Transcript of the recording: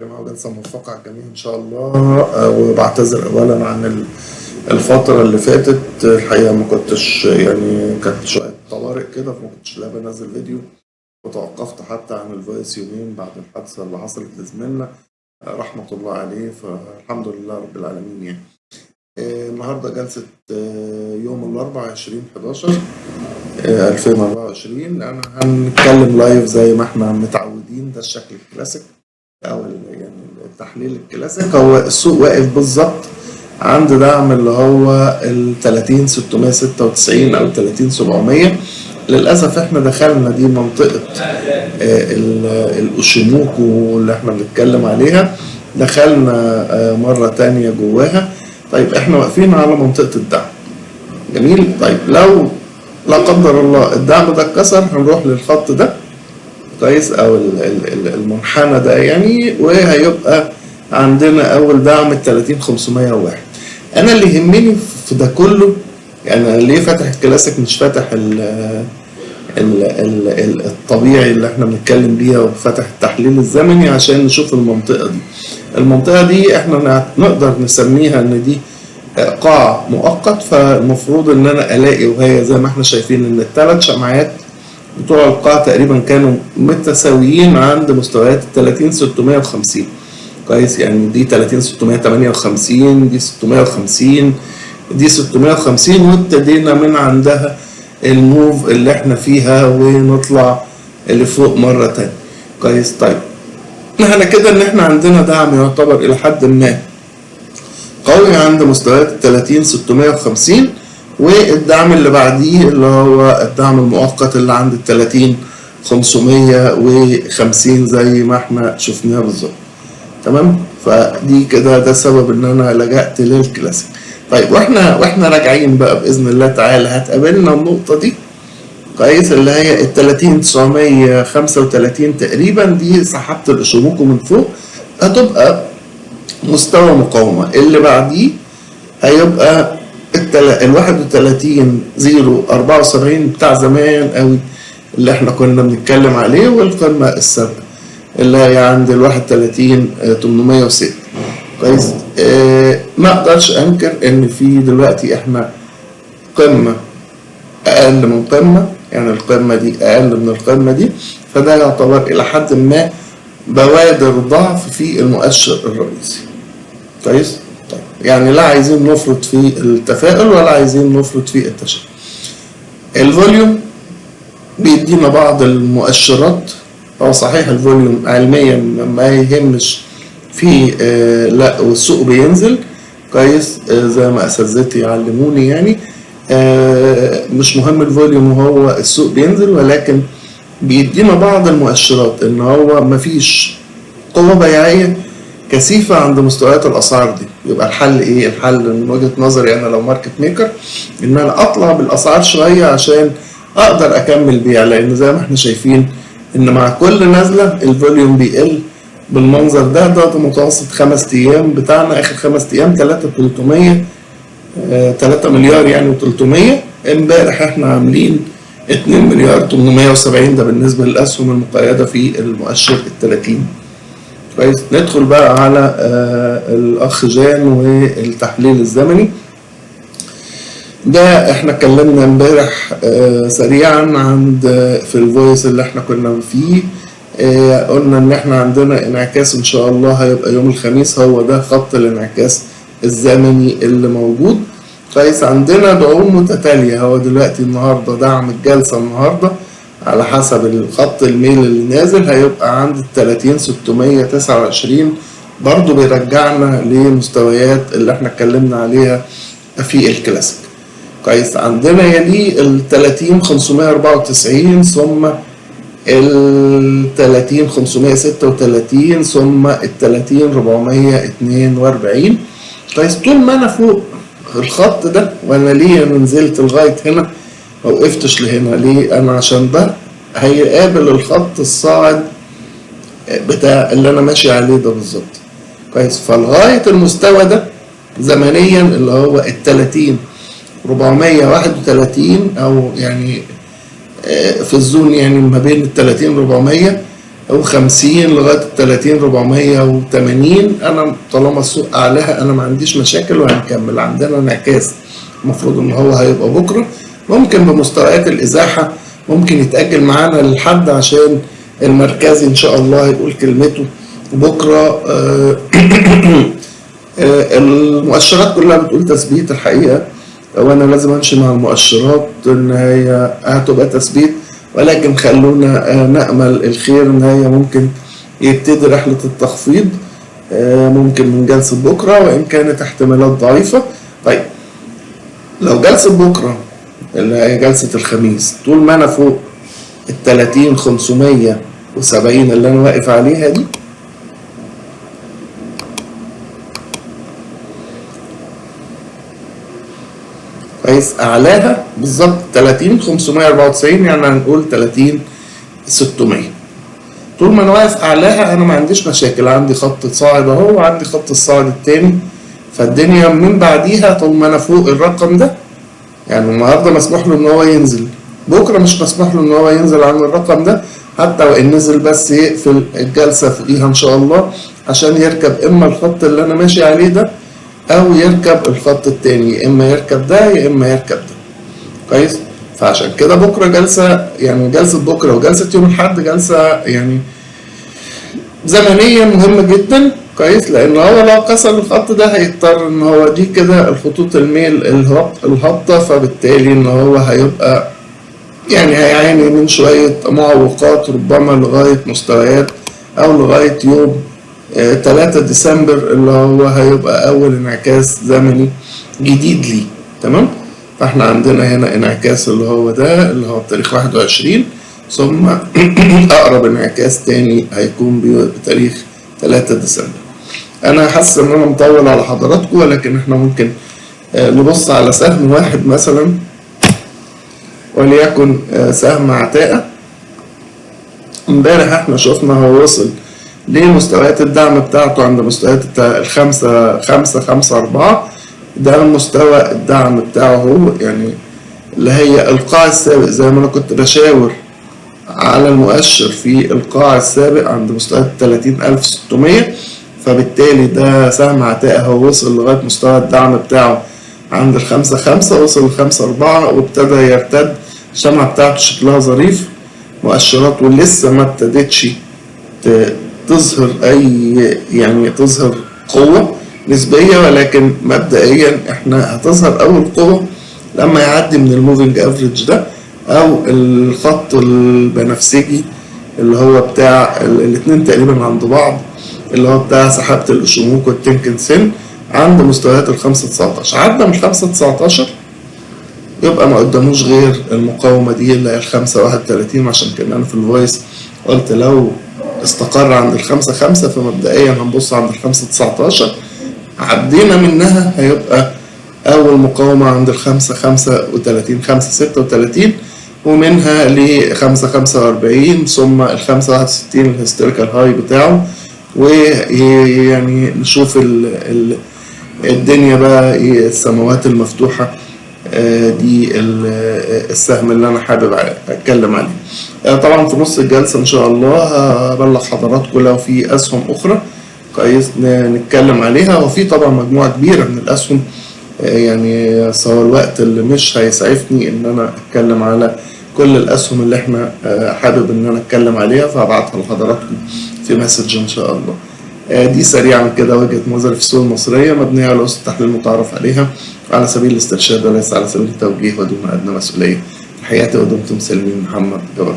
جلسة موفقة على الجميع إن شاء الله. وبعتذر أولا عن الفترة اللي فاتت. الحقيقة ما كنتش كانت شوية طوارئ كده فما كنتش لا بنزل فيديو، وتوقفت حتى عن الفويس يومين بعد الحادثة اللي حصلت لزميلنا رحمة الله عليه، فالحمد لله رب العالمين. يعني النهاردة جلسة يوم الأربعاء 20/11/2024. أنا هنتكلم لايف زي ما احنا متعودين، ده الشكل الكلاسيك أو التحليل الكلاسيك. هو السوق واقف بالظبط عند دعم اللي هو ال 30,696 أو 30,700. للأسف احنا دخلنا دي منطقة الأوشيموكو اللي احنا بنتكلم عليها، دخلنا مرة تانية جواها. طيب احنا واقفين على منطقة الدعم، جميل. طيب لو لا قدر الله الدعم ده اتكسر هنروح للخط ده كويس، او المنحنى ده يعني، وهيبقى عندنا اول دعم ال 30,501. انا اللي يهمني في ده كله، يعني انا ليه فاتح الكلاسيك مش فاتح الطبيعي اللي احنا بنتكلم بيها، وفاتح التحليل الزمني عشان نشوف المنطقة دي احنا نقدر نسميها ان دي قاع مؤقت. فالمفروض ان انا الاقي، وهي زي ما احنا شايفين ان الثلاث شمعات بتوع القاع تقريبا كانوا متساويين عند مستويات ال 30,650 كويس. يعني دي 30,658، دي 650، دي 650، وابتدينا من عندها الموف اللي احنا فيها ونطلع اللي فوق مرة تانية كويس. طيب احنا كده ان احنا عندنا دعم يعتبر الى حد ما قوي عند مستويات ال 30,650، والدعم اللي بعديه اللي هو الدعم المؤقت اللي عند ال 30,550 زي ما احنا شفناها بالظبط. تمام، فدي كده ده سبب ان انا لجأت للكلاسيك. طيب واحنا راجعين بقى باذن الله تعالى هتقابلنا النقطه دي كويس، اللي هي ال 30,935 تقريبا. دي سحبت الاشوموكو من فوق، هتبقى مستوى مقاومه. اللي بعديه هيبقى ال 31,074 بتاع زمان قوي اللي احنا كنا بنتكلم عليه، والقمه السابقه اللي هي عند ال 31,806 كويس. ما اقدرش انكر ان في دلوقتي احنا قمه اقل من قمه، يعني القمه دي اقل من القمه دي، فده يعتبر الى حد ما بوادر ضعف في المؤشر الرئيسي كويس. طيب يعني لا عايزين نفرط في التفاؤل ولا عايزين نفرط في التشاؤم. الفوليوم بيدينا بعض المؤشرات. هو صحيح الفوليوم علميا ما يهمش في لا، والسوق بينزل كويس زي ما اساتذتي علموني، يعني مش مهم الفوليوم وهو السوق بينزل، ولكن بيدينا بعض المؤشرات ان هو مفيش قوة بيعية كثيفة عند مستويات الاسعار دي. يبقى الحل ايه؟ الحل من وجهة نظري انا لو ماركت ميكر ان انا اطلع بالاسعار شوية عشان اقدر اكمل بيع، لان زي ما احنا شايفين ان مع كل نزلة الفوليوم بيقل بالمنظر ده. ده متوسط 5 ايام بتاعنا، اخر 5 ايام 3 مليار يعني و300. امبارح احنا عاملين 2 مليار 870، ده بالنسبة للاسهم المقيدة في المؤشر ال 30 كويس. ندخل بقى على الاخ جان والتحليل الزمني. ده احنا اتكلمنا امبارح سريعا عند في الفويس اللي احنا كنا فيه. قلنا ان احنا عندنا انعكاس ان شاء الله هيبقى يوم الخميس، هو ده خط الانعكاس الزمني اللي موجود كويس. عندنا دعوم متتالية. هو دلوقتي النهاردة دعم الجلسة النهاردة على حسب الخط الميل اللي نازل هيبقى عند ال 30,629، برضو بيرجعنا لمستويات اللي احنا اتكلمنا عليها في الكلاسيك كويس. عندنا يلي ال 30,594 ثم ال 30,536 ثم ال 30,442 كويس. طول ما انا فوق الخط ده، وانا ليه انا نزلت لغايه هنا ما وقفتش لهنا ليه؟ انا عشان ده هيقابل الخط الصاعد بتاع اللي انا ماشي عليه ده بالظبط كويس. فلغايه المستوى ده زمنيا اللي هو ال 30,431 او يعني في الزون يعني ما بين ال 30,400 و50 لغايه 30 480. انا طالما السوق اعلاها انا ما عنديش مشاكل وهنكمل. عندنا انعكاس المفروض ان هو هيبقى بكره، ممكن بمستويات الازاحه ممكن يتاجل معانا للحد عشان المركزي ان شاء الله هيقول كلمته بكره. المؤشرات كلها بتقول تثبيت الحقيقه، وانا لازم امشي مع المؤشرات ان هي هتبقى تثبيت، ولكن خلونا نأمل الخير ان هي ممكن يبتدي رحلة التخفيض ممكن من جلسة بكرة، وان كانت احتمالات ضعيفة. طيب لو جلسة بكرة اللي هي جلسة الخميس طول ما انا فوق 30 570 اللي انا واقف عليها دي، كويس، اعلاها بالظبط 30 594 يعني هنقول 30 600. طول ما انا واقف اعلاها انا ما عنديش مشاكل، عندي خط صاعد اهو وعندي خط الصاعد التاني، فالدنيا من بعديها طول ما انا فوق الرقم ده. يعني النهارده مسموح له ان هو ينزل، بكره مش مسموح له ان هو ينزل عن الرقم ده، حتى وان نزل بس يقفل الجلسه فوقيها ان شاء الله عشان يركب اما الخط اللي انا ماشي عليه ده او يركب الخط التاني، يا اما يركب ده يا اما يركب ده. كويس، فعشان كده بكره جلسه، يعني جلسه بكره وجلسه يوم الاحد جلسه يعني زمنيا مهمه جدا. كويس، لان هو لو كسر الخط ده هيضطر ان هو دي كده الخطوط الميل الهابطه، فبالتالي ان هو هيبقى يعني هيعاني من شويه معوقات ربما لغايه مستويات او لغايه يوم 3 ديسمبر اللي هو هيبقى اول انعكاس زمني جديد ليه. تمام، فاحنا عندنا هنا انعكاس اللي هو ده اللي هو بتاريخ 21، ثم اقرب انعكاس تاني هيكون بتاريخ 3 ديسمبر. انا حاسس ان انا مطول على حضراتكم، ولكن احنا ممكن نبص على سهم واحد مثلا، وليكن سهم عتاقة. امبارح احنا شفنا هو وصل لمستويات الدعم بتاعته عند مستويات ال5.4، ده مستوى الدعم بتاعه هو، يعني اللي هي القاع السابق زي ما انا كنت بشاور على المؤشر في القاع السابق عند مستويات 30,600. فبالتالي ده سهم عتاقة هو وصل لغاية مستوى الدعم بتاعه عند 5.5، وصل ل5.4 وابتدى يرتد. الشمعة بتاعته شكلها ظريف، مؤشرات ولسه ما ابتدتش تظهر يعني تظهر قوة نسبية، ولكن مبدئيا احنا هتظهر اول قوة لما يعدي من الموفينج افريج ده او الخط البنفسجي اللي هو بتاع الاتنين تقريبا عند بعض، اللي هو بتاع سحابة الاشوموك والتنكن سن عند مستويات ال5.19. عدى من 5.19 يبقى ما قداموش غير المقاومة دي اللي هي ال5.31. عشان كده انا في الفويس قلت لو استقر عند ال5.5 فمبدئيا هنبص عند ال5.19، عدينا منها هيبقى أول مقاومة عند ال5.35 5.36، ومنها ل5.45 ثم ال5.61 الهيستوريكال هاي بتاعه. ويعني نشوف الدنيا بقى السماوات المفتوحة دي السهم اللي انا حابب اتكلم عليه. طبعا في نص الجلسه ان شاء الله هبلغ حضراتكم لو في اسهم اخرى كويس نتكلم عليها، وفي طبعا مجموعه كبيره من الاسهم، يعني سواء الوقت اللي مش هيسعفني ان انا اتكلم على كل الاسهم اللي احنا حابب ان انا اتكلم عليها، فهبعتها لحضراتكم في مسج ان شاء الله. دي سريعا كده وجهة نظري في السوق المصرية مبنية على أسس التحليل المتعارف عليها على سبيل الاسترشاد وليس على سبيل التوجيه ودون أدنى مسؤولية. تحياتي ودمتم سالمين. محمد جبل.